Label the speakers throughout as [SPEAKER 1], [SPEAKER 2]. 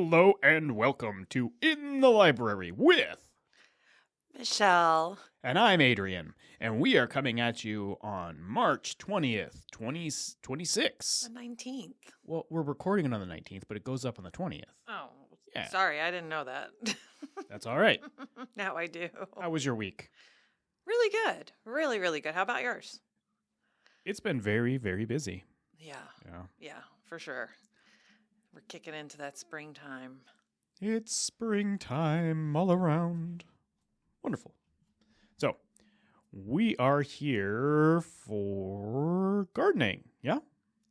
[SPEAKER 1] Hello and welcome to In the Library with
[SPEAKER 2] Michelle.
[SPEAKER 1] And I'm Adrian, and we are coming at you on March 20th, 2026.
[SPEAKER 2] The 19th.
[SPEAKER 1] Well, we're recording it on the 19th, but it goes up on the 20th.
[SPEAKER 2] Oh,
[SPEAKER 1] Yeah.
[SPEAKER 2] Sorry, I didn't know that.
[SPEAKER 1] That's all right.
[SPEAKER 2] Now I do.
[SPEAKER 1] How was your week?
[SPEAKER 2] Really good. Really, really good. How about yours?
[SPEAKER 1] It's been very, very busy.
[SPEAKER 2] Yeah, for sure. We're kicking into that springtime.
[SPEAKER 1] It's springtime all around. Wonderful. So, we are here for gardening, yeah?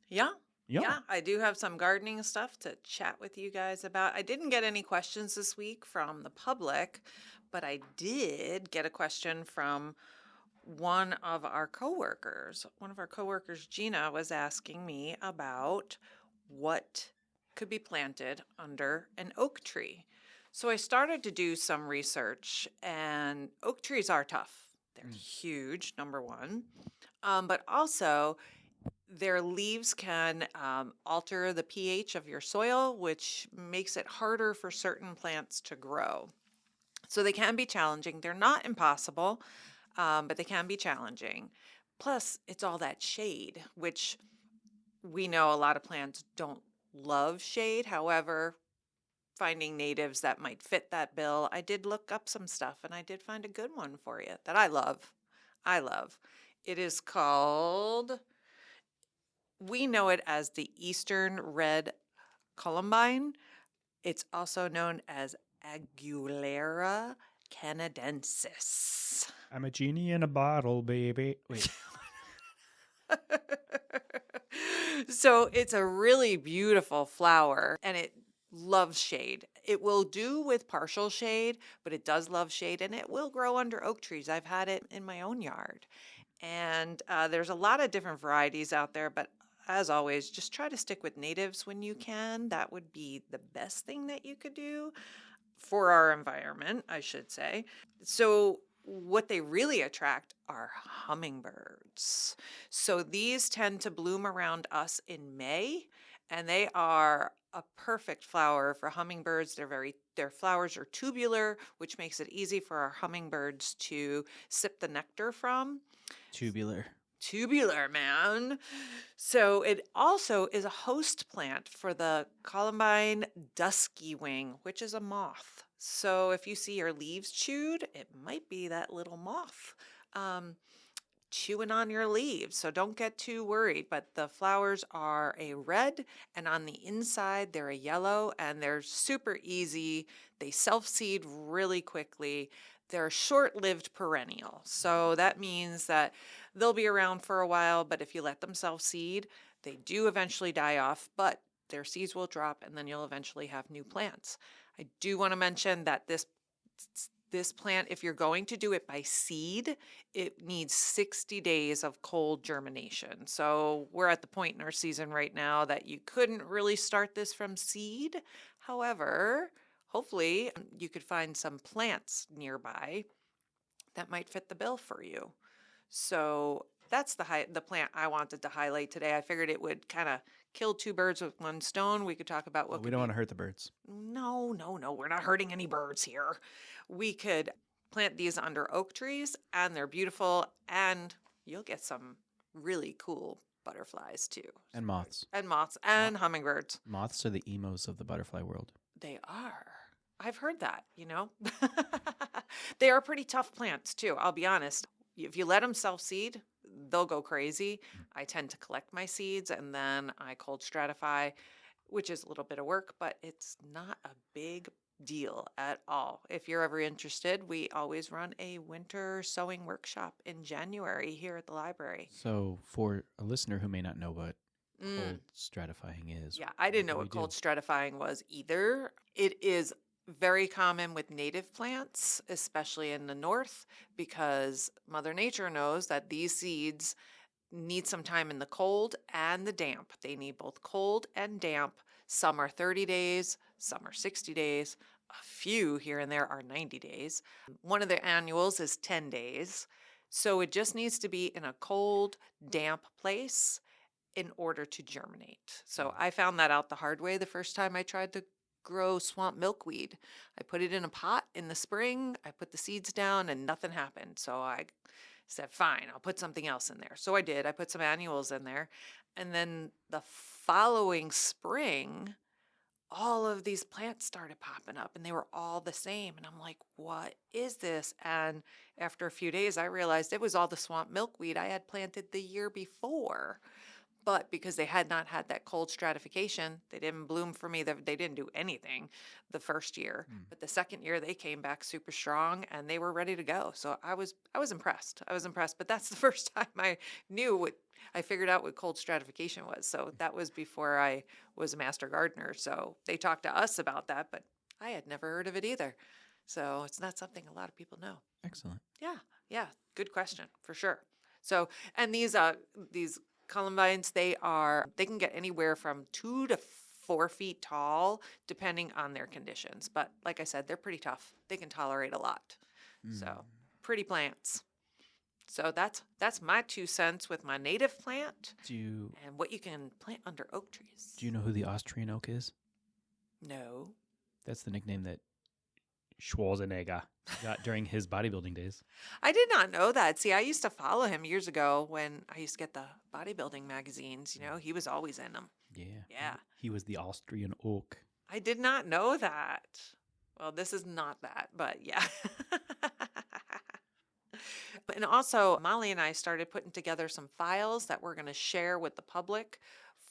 [SPEAKER 2] Yeah, I do have some gardening stuff to chat with you guys about. I didn't get any questions this week from the public, but I did get a question from one of our coworkers. One of our coworkers, Gina, was asking me about what could be planted under an oak tree. So I started to do some research, and oak trees are tough. They're huge, number one. But also, their leaves can alter the pH of your soil, which makes it harder for certain plants to grow. So they can be challenging. They're not impossible, but they can be challenging. Plus, it's all that shade, which we know a lot of plants don't love shade. However, finding natives that might fit that bill, I did look up some stuff and I did find a good one for you that I love. It is called, we know it as the Eastern Red Columbine. It's also known as Aguilera canadensis.
[SPEAKER 1] I'm a genie in a bottle, baby. Wait.
[SPEAKER 2] So it's a really beautiful flower and it loves shade. It will do with partial shade, but it does love shade and it will grow under oak trees. I've had it in my own yard. And there's a lot of different varieties out there, but as always, just try to stick with natives when you can. That would be the best thing that you could do for our environment, I should say. So what they really attract are hummingbirds. So these tend to bloom around us in May, and they are a perfect flower for hummingbirds. Their flowers are tubular, which makes it easy for our hummingbirds to sip the nectar from. Tubular, man. So it also is a host plant for the Columbine dusky wing, which is a moth. So if you see your leaves chewed, it might be that little moth chewing on your leaves. So don't get too worried. But the flowers are a red, and on the inside, they're a yellow, and they're super easy. They self-seed really quickly. They're a short-lived perennial. So that means that they'll be around for a while, but if you let them self-seed, they do eventually die off, but their seeds will drop, and then you'll eventually have new plants. I do want to mention that this plant, if you're going to do it by seed, it needs 60 days of cold germination. So we're at the point in our season right now that you couldn't really start this from seed. However, hopefully you could find some plants nearby that might fit the bill for you. So that's the plant I wanted to highlight today. I figured it would kind of kill two birds with one stone. We could talk about what
[SPEAKER 1] We don't want to hurt the birds.
[SPEAKER 2] No, we're not hurting any birds here. We could plant these under oak trees, and they're beautiful, and you'll get some really cool butterflies too.
[SPEAKER 1] And moths.
[SPEAKER 2] And hummingbirds.
[SPEAKER 1] Moths are the emos of the butterfly world.
[SPEAKER 2] They are. I've heard that, They are pretty tough plants too, I'll be honest. If you let them self-seed, they'll go crazy. I tend to collect my seeds and then I cold stratify, which is a little bit of work, but it's not a big deal at all. If you're ever interested, we always run a winter sowing workshop in January here at the library.
[SPEAKER 1] So for a listener who may not know what cold stratifying is.
[SPEAKER 2] Yeah, I didn't know what cold stratifying was either. It is very common with native plants, especially in the north, because Mother Nature knows that these seeds need some time in the cold and the damp. They need both cold and damp. Some are 30 days, some are 60 days. A few here and there are 90 days. One of the annuals is 10 days. So it just needs to be in a cold, damp place in order to germinate. So I found that out the hard way the first time I tried to grow swamp milkweed. I put it in a pot in the spring. I put the seeds down and nothing happened. So I said, fine, I'll put something else in there. So I did. I put some annuals in there. And then the following spring, all of these plants started popping up and they were all the same. And I'm like, what is this? And after a few days, I realized it was all the swamp milkweed I had planted the year before. But because they had not had that cold stratification, they didn't bloom for me. They didn't do anything the first year. But the second year, they came back super strong and they were ready to go. So I was impressed. I was impressed. But that's the first time I figured out what cold stratification was. So that was before I was a master gardener. So they talked to us about that, but I had never heard of it either. So it's not something a lot of people know.
[SPEAKER 1] Excellent.
[SPEAKER 2] Yeah. Good question for sure. So, and these columbines, they can get anywhere from 2 to 4 feet tall, depending on their conditions. But like I said, they're pretty tough. They can tolerate a lot. So pretty plants. So that's my 2 cents with my native plant and what you can plant under oak trees.
[SPEAKER 1] Do you know who the Austrian oak is?
[SPEAKER 2] No.
[SPEAKER 1] That's the nickname that Schwarzenegger got during his bodybuilding days.
[SPEAKER 2] I did not know that. See, I used to follow him years ago when I used to get the bodybuilding magazines. You know, he was always in them. Yeah.
[SPEAKER 1] He was the Austrian oak.
[SPEAKER 2] I did not know that. Well, this is not that, but yeah. And also, Molly and I started putting together some files that we're going to share with the public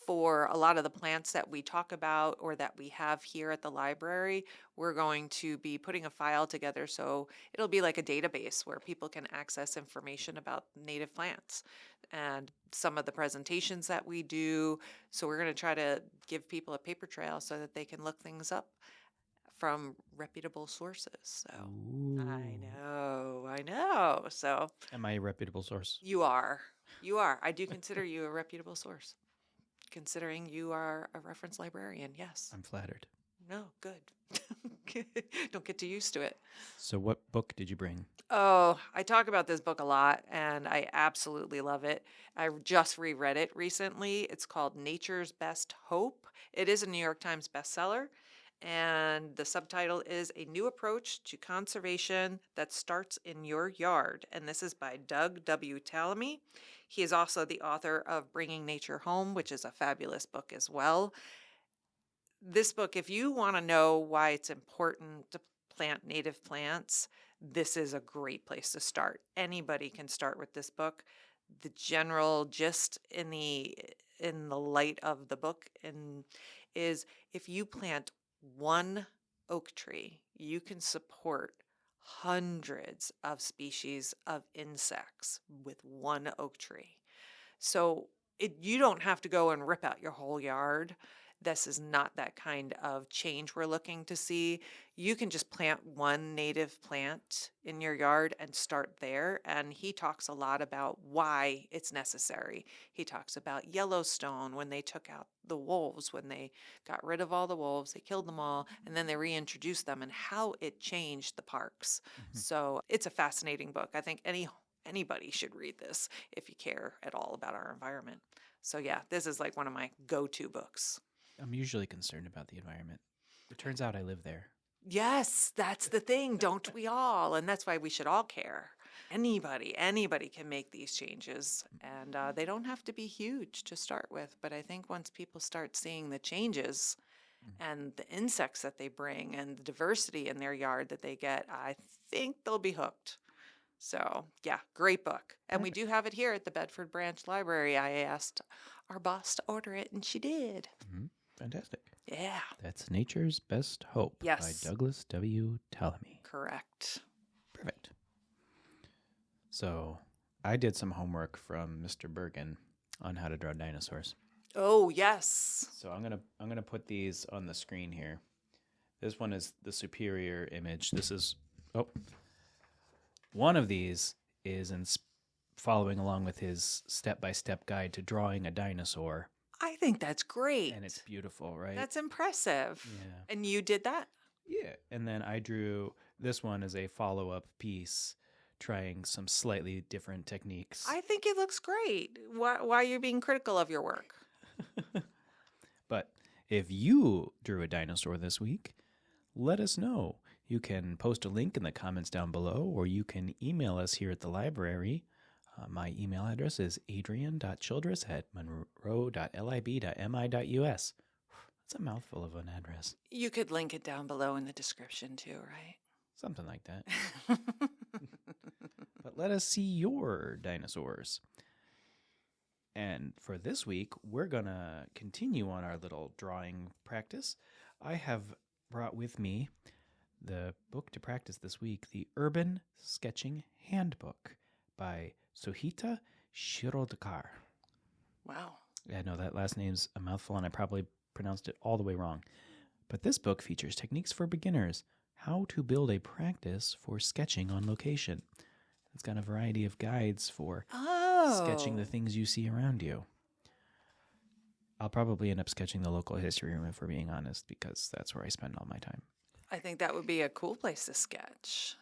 [SPEAKER 2] for a lot of the plants that we talk about or that we have here at the library. We're going to be putting a file together, so it'll be like a database where people can access information about native plants and some of the presentations that we do. So we're going to try to give people a paper trail so that they can look things up from reputable sources. So
[SPEAKER 1] Ooh.
[SPEAKER 2] I know. So
[SPEAKER 1] am I a reputable source?
[SPEAKER 2] You are. I do consider you a reputable source, considering you are a reference librarian. Yes.
[SPEAKER 1] I'm flattered.
[SPEAKER 2] No, good. Don't get too used to it.
[SPEAKER 1] So what book did you bring?
[SPEAKER 2] Oh, I talk about this book a lot, and I absolutely love it. I just reread it recently. It's called Nature's Best Hope. It is a New York Times bestseller, and the subtitle is A New Approach to Conservation That Starts in Your Yard. And this is by Doug W. Tallamy. He is also the author of Bringing Nature Home, which is a fabulous book as well. This book, if you want to know why it's important to plant native plants, this is a great place to start. Anybody can start with this book. The general gist in the light of the book is if you plant one oak tree, you can support hundreds of species of insects with one oak tree. So you don't have to go and rip out your whole yard. This is not that kind of change we're looking to see. You can just plant one native plant in your yard and start there. And he talks a lot about why it's necessary. He talks about Yellowstone, when they took out the wolves, when they got rid of all the wolves, they killed them all, and then they reintroduced them, and how it changed the parks. Mm-hmm. So it's a fascinating book. I think anybody should read this if you care at all about our environment. So yeah, this is like one of my go-to books.
[SPEAKER 1] I'm usually concerned about the environment. It turns out I live there.
[SPEAKER 2] Yes, that's the thing. Don't we all? And that's why we should all care. Anybody can make these changes. And they don't have to be huge to start with. But I think once people start seeing the changes and the insects that they bring and the diversity in their yard that they get, I think they'll be hooked. So, yeah, great book. And we do have it here at the Bedford Branch Library. I asked our boss to order it, and she did.
[SPEAKER 1] Mm-hmm. Fantastic.
[SPEAKER 2] Yeah.
[SPEAKER 1] That's Nature's Best Hope by Douglas W. Tallamy.
[SPEAKER 2] Correct.
[SPEAKER 1] Perfect. So I did some homework from Mr. Bergen on how to draw dinosaurs.
[SPEAKER 2] Oh, yes.
[SPEAKER 1] So I'm gonna put these on the screen here. This one is the superior image. This is one of these is following along with his step-by-step guide to drawing a dinosaur.
[SPEAKER 2] I think that's great.
[SPEAKER 1] And it's beautiful, right?
[SPEAKER 2] That's impressive.
[SPEAKER 1] Yeah.
[SPEAKER 2] And you did that?
[SPEAKER 1] Yeah. And then I drew this one as a follow-up piece, trying some slightly different techniques.
[SPEAKER 2] I think it looks great. Why are you being critical of your work?
[SPEAKER 1] But If you drew a dinosaur this week, let us know. You can post a link in the comments down below, or you can email us here at the library. My email address is adrian.childress@monroe.lib.mi.us. That's a mouthful of an address.
[SPEAKER 2] You could link it down below in the description too, right?
[SPEAKER 1] Something like that. But let us see your dinosaurs. And for this week, we're going to continue on our little drawing practice. I have brought with me the book to practice this week, the Urban Sketching Handbook by Sohita Shirodkar.
[SPEAKER 2] Wow.
[SPEAKER 1] Yeah, no, that last name's a mouthful, and I probably pronounced it all the way wrong. But this book features techniques for beginners, how to build a practice for sketching on location. It's got a variety of guides for sketching the things you see around you. I'll probably end up sketching the local history room if we're being honest, because that's where I spend all my time.
[SPEAKER 2] I think that would be a cool place to sketch.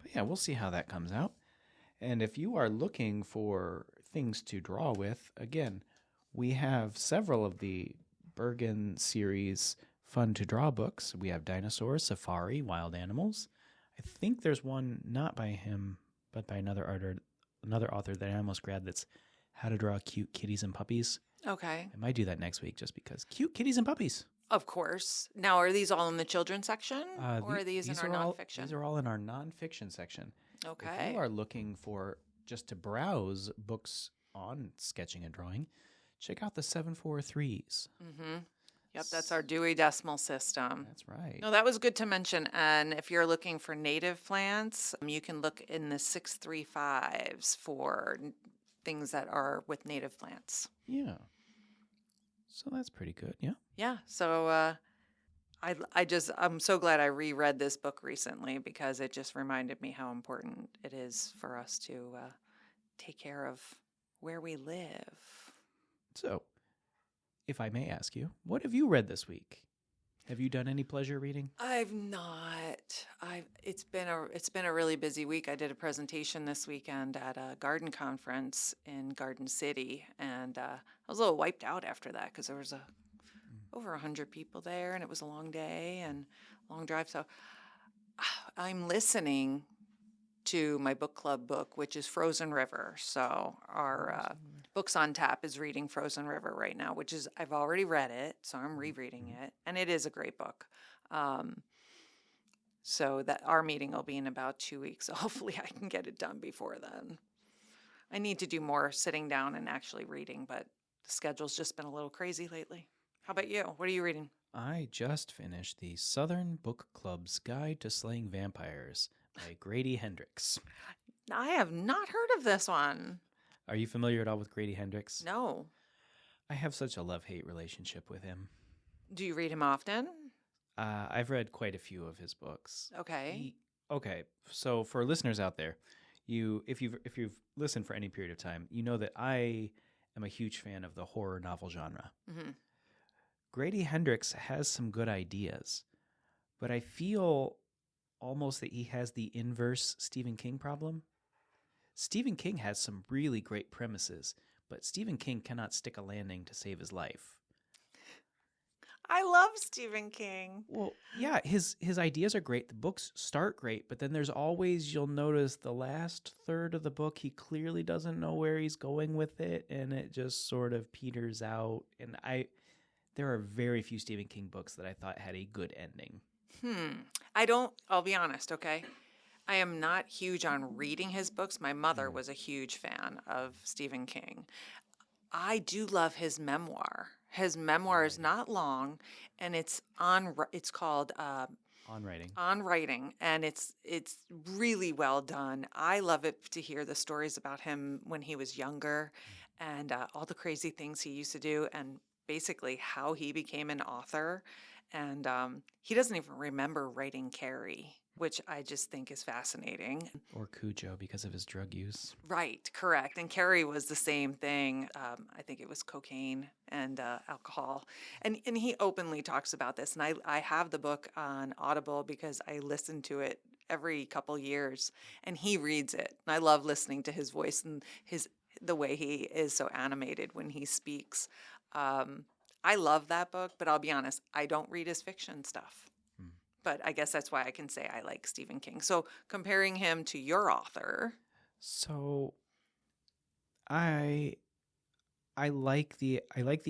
[SPEAKER 1] But yeah, we'll see how that comes out. And if you are looking for things to draw with, again, we have several of the Bergen series Fun to Draw books. We have Dinosaurs, Safari, Wild Animals. I think there's one not by him, but by another author that I almost grabbed, that's How to Draw Cute Kitties and Puppies.
[SPEAKER 2] Okay.
[SPEAKER 1] I might do that next week just because cute kitties and puppies.
[SPEAKER 2] Of course. Now, are these all in the children's section, or are these in our nonfiction?
[SPEAKER 1] These are all in our nonfiction section.
[SPEAKER 2] Okay.
[SPEAKER 1] If you are looking for just to browse books on sketching and drawing, check out the 743s.
[SPEAKER 2] Mm-hmm. Yep, that's our Dewey Decimal System.
[SPEAKER 1] That's right.
[SPEAKER 2] No, that was good to mention. And if you're looking for native plants, you can look in the 635s for things that are with native plants.
[SPEAKER 1] Yeah. So that's pretty good, yeah?
[SPEAKER 2] Yeah, so I'm so glad I reread this book recently, because it just reminded me how important it is for us to take care of where we live.
[SPEAKER 1] So, if I may ask you, what have you read this week? Have you done any pleasure reading?
[SPEAKER 2] I've not. It's been a really busy week. I did a presentation this weekend at a garden conference in Garden City, and I was a little wiped out after that, because there was over 100 people there, and it was a long day and long drive. So I'm listening to my book club book, which is Frozen River. So our Books on Tap is reading Frozen River right now, which is, I've already read it, so I'm rereading it, and it is a great book. So that our meeting will be in about 2 weeks. So hopefully I can get it done before then. I need to do more sitting down and actually reading, but the schedule's just been a little crazy lately. How about you? What are you reading?
[SPEAKER 1] I just finished the Southern Book Club's Guide to Slaying Vampires by Grady Hendrix.
[SPEAKER 2] I have not heard of this one.
[SPEAKER 1] Are you familiar at all with Grady Hendrix?
[SPEAKER 2] No.
[SPEAKER 1] I have such a love-hate relationship with him.
[SPEAKER 2] Do you read him often?
[SPEAKER 1] I've read quite a few of his books.
[SPEAKER 2] Okay.
[SPEAKER 1] Okay, so for listeners out there, if you've listened for any period of time, you know that I am a huge fan of the horror novel genre.
[SPEAKER 2] Mm-hmm.
[SPEAKER 1] Grady Hendrix has some good ideas, but I feel almost that he has the inverse Stephen King problem. Stephen King has some really great premises, but Stephen King cannot stick a landing to save his life.
[SPEAKER 2] I love Stephen King.
[SPEAKER 1] Well, yeah, his ideas are great. The books start great, but then there's always, you'll notice the last third of the book, he clearly doesn't know where he's going with it, and it just sort of peters out. And there are very few Stephen King books that I thought had a good ending.
[SPEAKER 2] I'll be honest, okay? I am not huge on reading his books. My mother was a huge fan of Stephen King. I do love his memoir. His memoir is not long, and it's called
[SPEAKER 1] On Writing.
[SPEAKER 2] On Writing, and it's really well done. I love it to hear the stories about him when he was younger, and all the crazy things he used to do, and basically how he became an author. And he doesn't even remember writing Carrie, which I just think is fascinating.
[SPEAKER 1] Or Cujo because of his drug use.
[SPEAKER 2] Right, correct. And Carrie was the same thing. I think it was cocaine and alcohol. And he openly talks about this. And I have the book on Audible because I listen to it every couple years. And he reads it. And I love listening to his voice and the way he is so animated when he speaks. I love that book, but I'll be honest, I don't read his fiction stuff.
[SPEAKER 1] Hmm.
[SPEAKER 2] But I guess that's why I can say I like Stephen King. So comparing him to your author.
[SPEAKER 1] So I I like the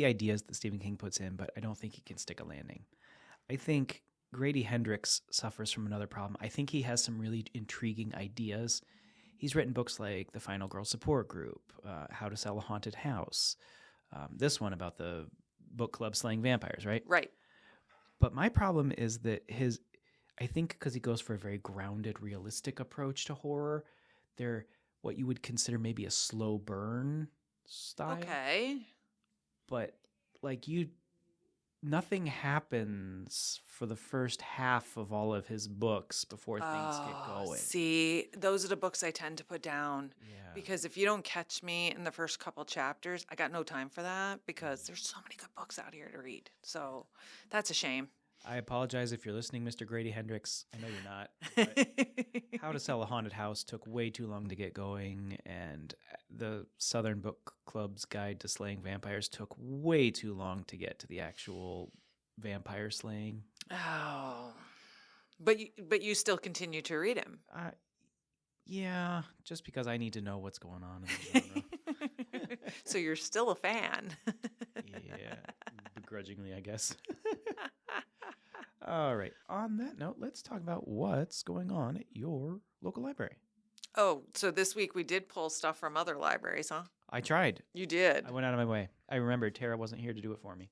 [SPEAKER 1] ideas that Stephen King puts in, but I don't think he can stick a landing. I think Grady Hendrix suffers from another problem. I think he has some really intriguing ideas. He's written books like The Final Girl Support Group, How to Sell a Haunted House, this one about the book club slaying vampires, right?
[SPEAKER 2] Right.
[SPEAKER 1] But my problem is that I think because he goes for a very grounded, realistic approach to horror, they're what you would consider maybe a slow burn style.
[SPEAKER 2] Okay.
[SPEAKER 1] But like nothing happens for the first half of all of his books before things get going.
[SPEAKER 2] See, those are the books I tend to put down.
[SPEAKER 1] Yeah.
[SPEAKER 2] Because if you don't catch me in the first couple chapters, I got no time for that because there's so many good books out here to read. So that's a shame.
[SPEAKER 1] I apologize if you're listening, Mr. Grady Hendrix. I know you're not. But How to Sell a Haunted House took way too long to get going, and the Southern Book Club's Guide to Slaying Vampires took way too long to get to the actual vampire slaying.
[SPEAKER 2] Oh. But you still continue to read him.
[SPEAKER 1] Yeah, just because I need to know what's going on in the genre.
[SPEAKER 2] So you're still a fan.
[SPEAKER 1] Yeah, begrudgingly, I guess. All right. On that note, let's talk about what's going on at your local library.
[SPEAKER 2] Oh, so this week we did pull stuff from other libraries, huh?
[SPEAKER 1] I tried.
[SPEAKER 2] You did.
[SPEAKER 1] I went out of my way. I remembered Tara wasn't here to do it for me.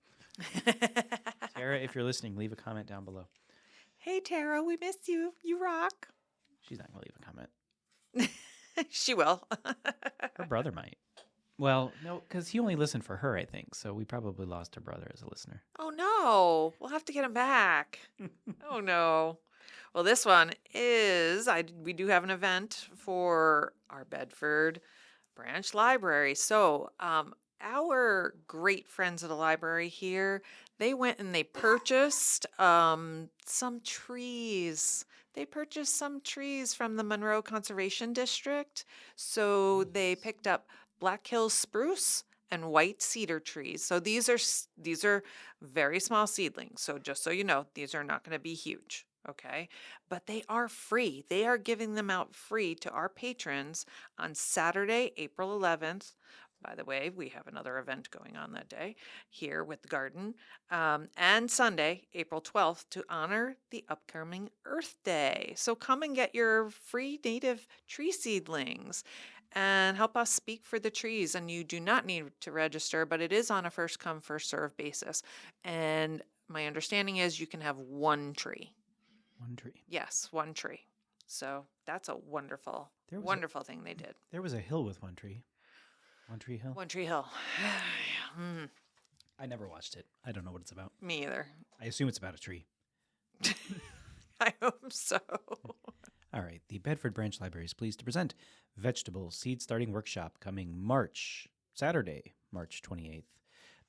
[SPEAKER 1] Tara, if you're listening, leave a comment down below.
[SPEAKER 2] Hey, Tara, we miss you. You rock.
[SPEAKER 1] She's not going to leave a comment.
[SPEAKER 2] She will.
[SPEAKER 1] Her brother might. Well, no, because he only listened for her, I think. So we probably lost her brother as a listener.
[SPEAKER 2] Oh, no. We'll have to get him back. Oh, no. Well, this one is, we do have an event for our Bedford branch library. So our great friends at the library here, they went and they purchased some trees. They purchased some trees from the Monroe Conservation District. So they picked up Black Hills spruce and white cedar trees. So these are very small seedlings. So just so you know, these are not going to be huge. Okay. But they are free. They are giving them out free to our patrons on Saturday, April 11th. By the way, we have another event going on that day here with the garden. And Sunday, April 12th, to honor the upcoming Earth Day. So come and get your free native tree seedlings and help us speak for the trees. And you do not need to register, but it is on a first come, first serve basis. And my understanding is you can have one tree.
[SPEAKER 1] One tree.
[SPEAKER 2] Yes, one tree. So that's a wonderful thing they did.
[SPEAKER 1] There was a hill with one tree. One Tree Hill?
[SPEAKER 2] One Tree Hill.
[SPEAKER 1] I never watched it. I don't know what it's about.
[SPEAKER 2] Me either.
[SPEAKER 1] I assume it's about a tree.
[SPEAKER 2] I hope so.
[SPEAKER 1] All right. The Bedford Branch Library is pleased to present Vegetable Seed Starting Workshop coming Saturday, March 28th.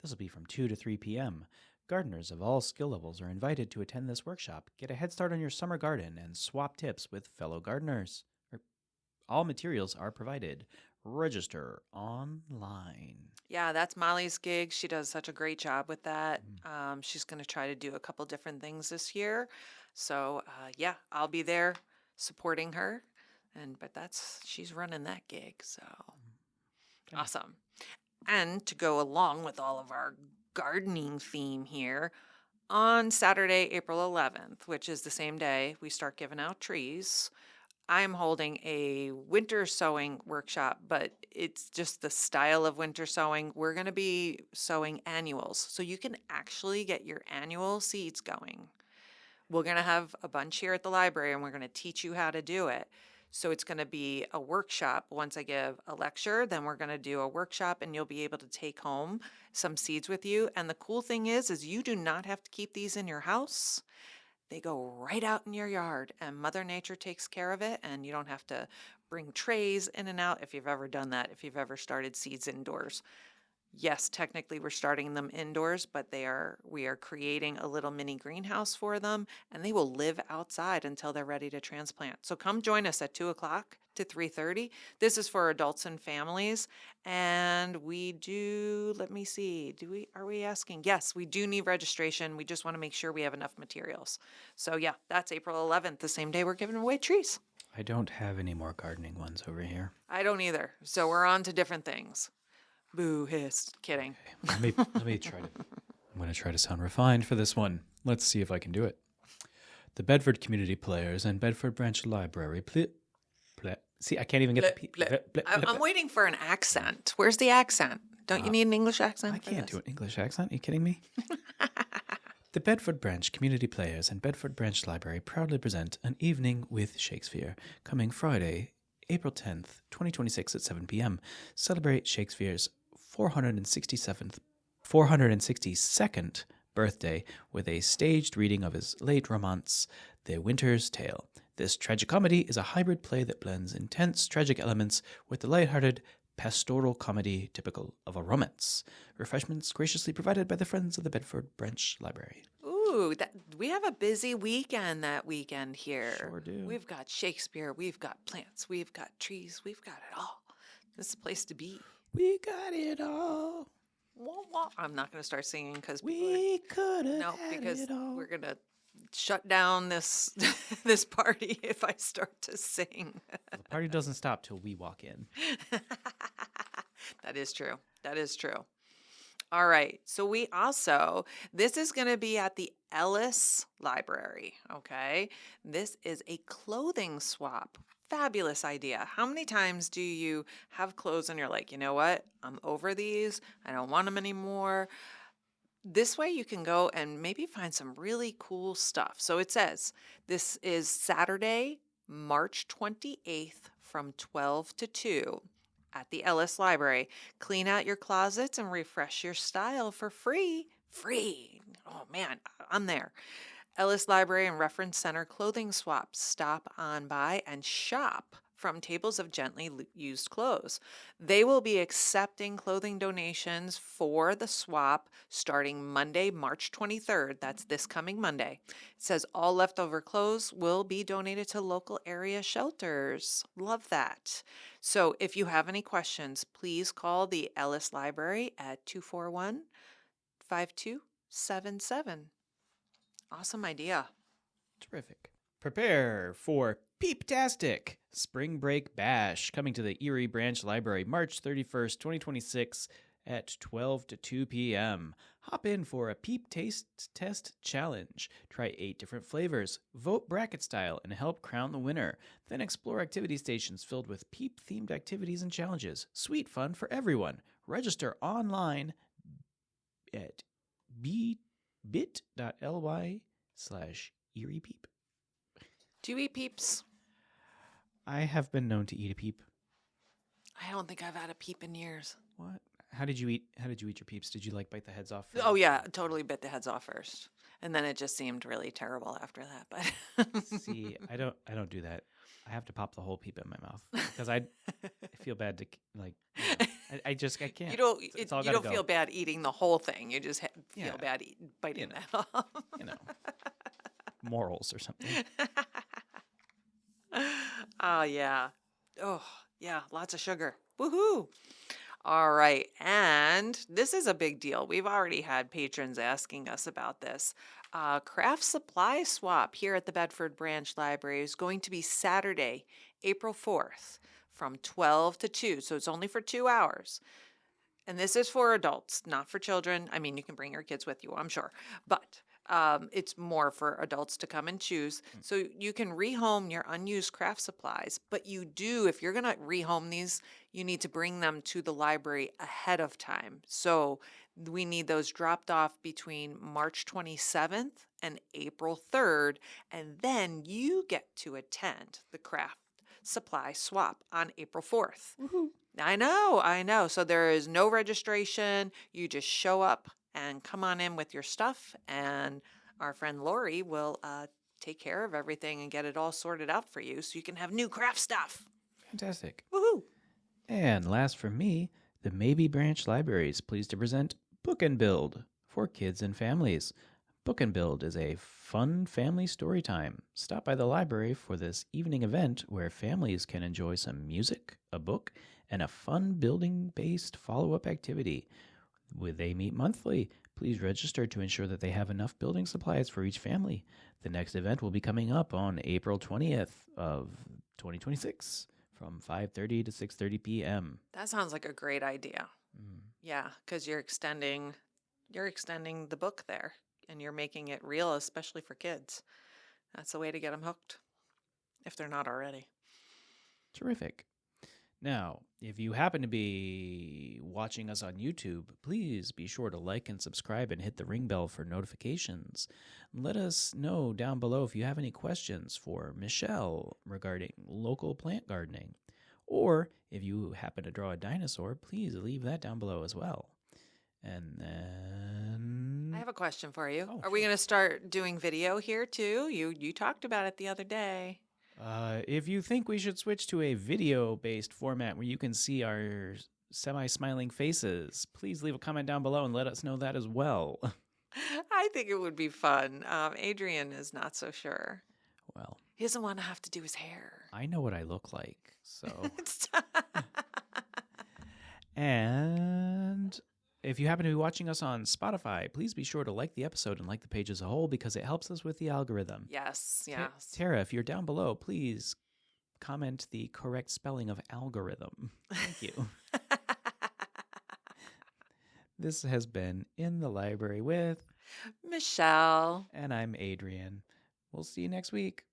[SPEAKER 1] This will be from 2 to 3 p.m. Gardeners of all skill levels are invited to attend this workshop, get a head start on your summer garden, and swap tips with fellow gardeners. All materials are provided. Register online.
[SPEAKER 2] Yeah, that's Molly's gig. She does such a great job with that. She's going to try to do a couple different things this year. So, yeah, I'll be there supporting her. But she's running that gig. So, awesome. And to go along with all of our gardening theme here, on Saturday, April 11th, which is the same day we start giving out trees, I'm holding a winter sowing workshop, but it's just the style of winter sowing. We're going to be sowing annuals, so you can actually get your annual seeds going. We're going to have a bunch here at the library, and we're going to teach you how to do it. So it's going to be a workshop. Once I give a lecture, then we're going to do a workshop, and you'll be able to take home some seeds with you. And the cool thing is you do not have to keep these in your house. They go right out in your yard, and Mother Nature takes care of it, and you don't have to bring trays in and out if you've ever done that, if you've ever started seeds indoors. Yes, technically we're starting them indoors, but we are creating a little mini greenhouse for them, and they will live outside until they're ready to transplant. So come join us at 2 o'clock to 3:30. This is for adults and families. And we do, let me see, are we asking? Yes, we do need registration. We just want to make sure we have enough materials. So yeah, that's April 11th, the same day we're giving away trees.
[SPEAKER 1] I don't have any more gardening ones over here.
[SPEAKER 2] I don't either. So we're on to different things. Boo, hiss, kidding.
[SPEAKER 1] Okay. Let me try to. I'm going to try to sound refined for this one. Let's see if I can do it. The Bedford Community Players and Bedford Branch Library. See, I can't even get the.
[SPEAKER 2] I'm waiting for an accent. Where's the accent? Don't you need an English accent?
[SPEAKER 1] I can't do an English accent. Are you kidding me? The Bedford Branch Community Players and Bedford Branch Library proudly present An Evening with Shakespeare, coming Friday, April 10th, 2026 at 7 p.m. Celebrate Shakespeare's 462nd birthday with a staged reading of his late romance, The Winter's Tale. This tragicomedy is a hybrid play that blends intense tragic elements with the lighthearted pastoral comedy typical of a romance. Refreshments graciously provided by the Friends of the Bedford Branch Library.
[SPEAKER 2] Ooh, we have a busy weekend that weekend here.
[SPEAKER 1] Sure do.
[SPEAKER 2] We've got Shakespeare, we've got plants, we've got trees, we've got it all. This is a place to be.
[SPEAKER 1] We got it all.
[SPEAKER 2] I'm not going to start singing because
[SPEAKER 1] We could have
[SPEAKER 2] because
[SPEAKER 1] it all.
[SPEAKER 2] we're going to shut down this this party if I start to sing.
[SPEAKER 1] The party doesn't stop till we walk in.
[SPEAKER 2] That is true. That is true. All right. So this is going to be at the Ellis Library. Okay. This is a clothing swap. Fabulous idea. How many times do you have clothes and you're like, you know what? I'm over these. I don't want them anymore. This way you can go and maybe find some really cool stuff. So it says this is Saturday, March 28th from 12 to 2 at the Ellis Library. Clean out your closets and refresh your style for free. Free. Oh man, I'm there. Ellis Library and Reference Center clothing swaps. Stop on by and shop from tables of gently used clothes. They will be accepting clothing donations for the swap starting Monday, March 23rd. That's this coming Monday. It says all leftover clothes will be donated to local area shelters. Love that. So if you have any questions, please call the Ellis Library at 241-5277. Awesome idea.
[SPEAKER 1] Terrific. Prepare for Peeptastic Spring Break Bash coming to the Erie Branch Library March 31st, 2026 at 12 to 2 p.m. Hop in for a Peep Taste Test Challenge. Try 8 different flavors, vote bracket style, and help crown the winner. Then explore activity stations filled with Peep-themed activities and challenges. Sweet fun for everyone. Register online at bit.ly/EeriePeep.
[SPEAKER 2] Do you eat peeps?
[SPEAKER 1] I have been known to eat a peep.
[SPEAKER 2] I don't think I've had a peep in years.
[SPEAKER 1] What? How did you eat your peeps? Did you bite the heads off first?
[SPEAKER 2] Oh yeah, totally bit the heads off first. And then it just seemed really terrible after that. But
[SPEAKER 1] See, I don't do that. I have to pop the whole peep in my mouth because I feel bad to I can't.
[SPEAKER 2] You don't feel bad eating the whole thing. You just feel bad biting that off.
[SPEAKER 1] Morals or something.
[SPEAKER 2] Oh yeah. Oh yeah, lots of sugar. Woohoo. All right. And this is a big deal. We've already had patrons asking us about this. Craft supply swap here at the Bedford Branch Library is going to be Saturday, April 4th from 12 to 2. So it's only for 2 hours. And this is for adults, not for children. I mean, you can bring your kids with you, I'm sure. But it's more for adults to come and choose. So you can rehome your unused craft supplies. But if you're going to rehome these, you need to bring them to the library ahead of time. So we need those dropped off between March 27th and April 3rd. And then you get to attend the craft supply swap on April 4th.
[SPEAKER 1] Woohoo.
[SPEAKER 2] I know. So there is no registration. You just show up and come on in with your stuff, and our friend Lori will take care of everything and get it all sorted out for you so you can have new craft stuff.
[SPEAKER 1] Fantastic.
[SPEAKER 2] Woohoo!
[SPEAKER 1] And last for me, the Maybe Branch Library is pleased to present Book and Build for kids and families. Book and Build is a fun family story time. Stop by the library for this evening event where families can enjoy some music, a book, and a fun building-based follow-up activity. They meet monthly. Please register to ensure that they have enough building supplies for each family. The next event will be coming up on April 20th of 2026 from 5:30 to 6:30 p.m.
[SPEAKER 2] That sounds like a great idea. Yeah, because you're extending the book there, and you're making it real, especially for kids. That's a way to get them hooked, if they're not already.
[SPEAKER 1] Terrific. Now, if you happen to be watching us on YouTube, please be sure to like and subscribe and hit the ring bell for notifications. Let us know down below if you have any questions for Michele regarding local plant gardening. Or if you happen to draw a dinosaur, please leave that down below as well. And then
[SPEAKER 2] I have a question for you.
[SPEAKER 1] Oh,
[SPEAKER 2] Are we going to start doing video here too? You talked about it the other day.
[SPEAKER 1] If you think we should switch to a video-based format where you can see our semi-smiling faces, please leave a comment down below and let us know that as well.
[SPEAKER 2] I think it would be fun. Adrian is not so sure.
[SPEAKER 1] Well,
[SPEAKER 2] he doesn't want to have to do his hair.
[SPEAKER 1] I know what I look like, so. And if you happen to be watching us on Spotify, please be sure to like the episode and like the page as a whole because it helps us with the algorithm.
[SPEAKER 2] Yes.
[SPEAKER 1] Tara, if you're down below, please comment the correct spelling of algorithm. Thank you. This has been In the Library with
[SPEAKER 2] Michele.
[SPEAKER 1] And I'm Adrian. We'll see you next week.